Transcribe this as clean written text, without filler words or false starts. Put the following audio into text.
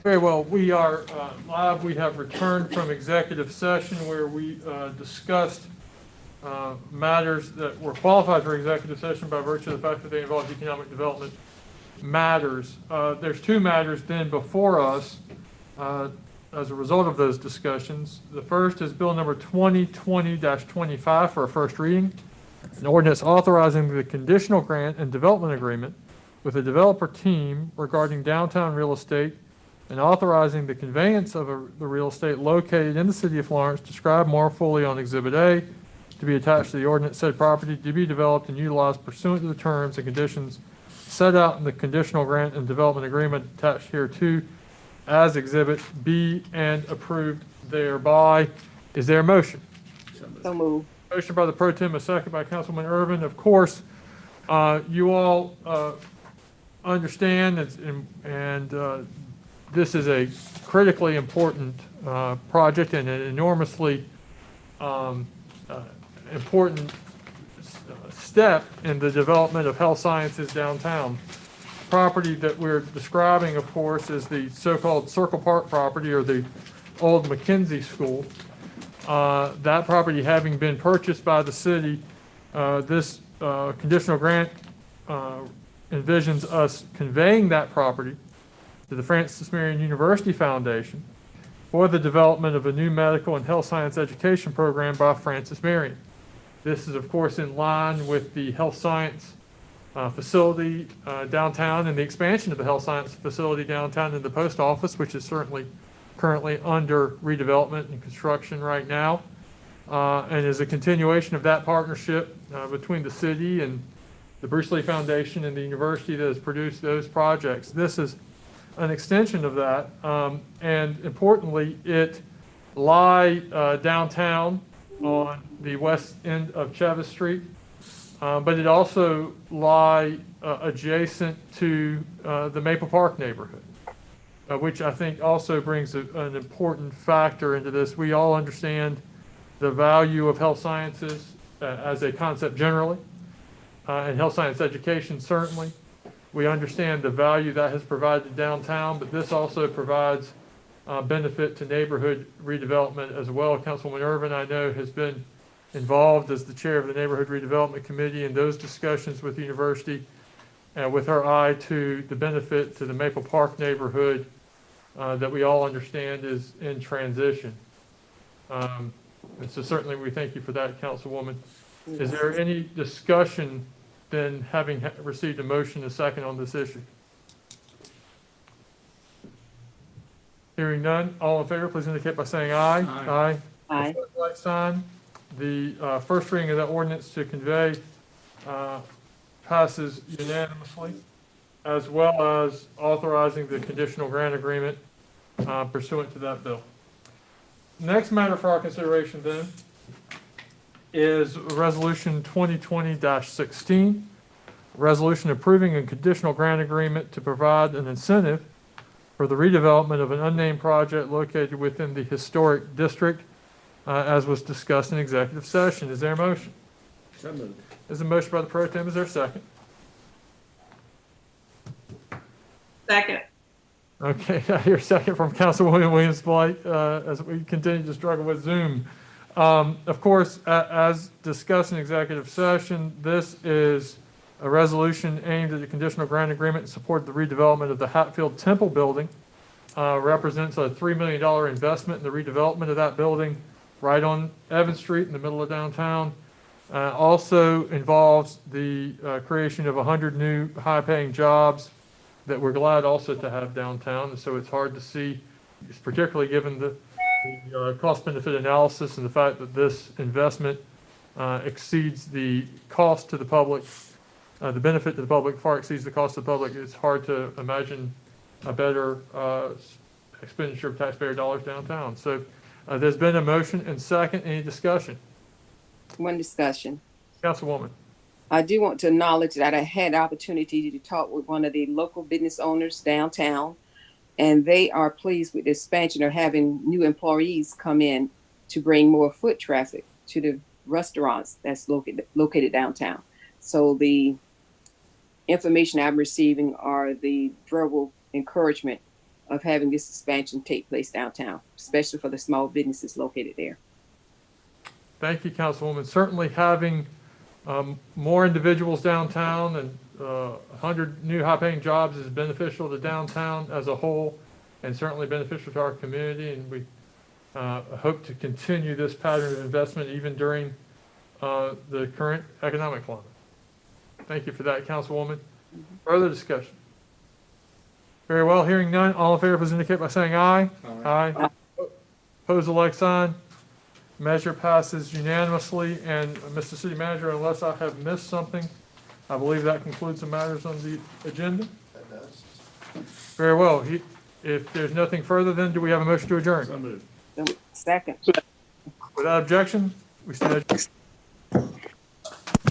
Very well. We are live. We have returned from executive session where we discussed matters that were qualified for executive session by virtue of the fact that they involved economic development matters. There's two matters then before us as a result of those discussions. The first is Bill number 2020-25 for a first reading, an ordinance authorizing the conditional grant and development agreement with a developer team regarding downtown real estate and authorizing the conveyance of the real estate located in the city of Florence, described more fully on Exhibit A, to be attached to the ordinance. Said property to be developed and utilized pursuant to the terms and conditions set out in the conditional grant and development agreement attached here to as Exhibit B and approved thereby. Is there a motion? So moved. Motion by the Pro Tem, a second by Councilman Irvin. Of course, you all understand and this is a critically important project and an enormously important step in the development of health sciences downtown. Property that we're describing, of course, is the so-called Circle Park property, or the old McKenzie School. That property having been purchased by the city, this conditional grant envisions us conveying that property to the Francis Marion University Foundation for the development of a new medical and health science education program by Francis Marion. This is, of course, in line with the health science facility downtown and the expansion of the health science facility downtown in the post office, which is certainly currently under redevelopment and construction right now, and is a continuation of that partnership between the city and the Bruce Lee Foundation and the university that has produced those projects. This is an extension of that, and importantly, it lie downtown on the west end of Chevis Street, but it also lie adjacent to the Maple Park neighborhood, which I think also brings an important factor into this. We all understand the value of health sciences as a concept generally, and health science education certainly. We understand the value that has provided downtown, but this also provides benefit to neighborhood redevelopment as well. Councilwoman Irvin, I know, has been involved as the chair of the Neighborhood Redevelopment Committee in those discussions with the university, with her eye to the benefit to the Maple Park neighborhood that we all understand is in transition. And so certainly we thank you for that, Councilwoman. Is there any discussion then, having received a motion and a second on this issue? Hearing none, all in favor, please indicate by saying aye. Aye. Aye. Like sign. The first reading of that ordinance to convey passes unanimously, as well as authorizing the conditional grant agreement pursuant to that bill. Next matter for our consideration then is Resolution 2020-16, resolution approving a conditional grant agreement to provide an incentive for the redevelopment of an unnamed project located within the historic district, as was discussed in executive session. Is there a motion? So moved. There's a motion by the Pro Tem. Is there a second? Second. Okay, I hear a second from Councilwoman Williams-Blight as we continue to struggle with Zoom. Of course, as discussed in executive session, this is a resolution aimed at the conditional grant agreement in support of the redevelopment of the Hatfield Temple building. Represents a $3 million investment in the redevelopment of that building right on Evans Street in the middle of downtown. Also involves the creation of 100 new high-paying jobs that we're glad also to have downtown. And so it's hard to see, particularly given the cost-benefit analysis and the fact that this investment exceeds the cost to the public, the benefit to the public far exceeds the cost to the public. It's hard to imagine a better expenditure of taxpayer dollars downtown. So there's been a motion and second. Any discussion? One discussion. Councilwoman. I do want to acknowledge that I had the opportunity to talk with one of the local business owners downtown, and they are pleased with the expansion of having new employees come in to bring more foot traffic to the restaurants that's located downtown. So the information I'm receiving are the verbal encouragement of having this expansion take place downtown, especially for the small businesses located there. Thank you, Councilwoman. Certainly having more individuals downtown and 100 new high-paying jobs is beneficial to downtown as a whole, and certainly beneficial to our community. And we hope to continue this pattern of investment even during the current economic climate. Thank you for that, Councilwoman. Further discussion? Very well. Hearing none. All in favor, please indicate by saying aye. Aye. Opposed, the like sign. Measure passes unanimously. And Mr. City Manager, unless I have missed something, I believe that concludes the matters on the agenda. That does. Very well. If there's nothing further, then do we have a motion to adjourn? Second. Without objection, we stand adjourned.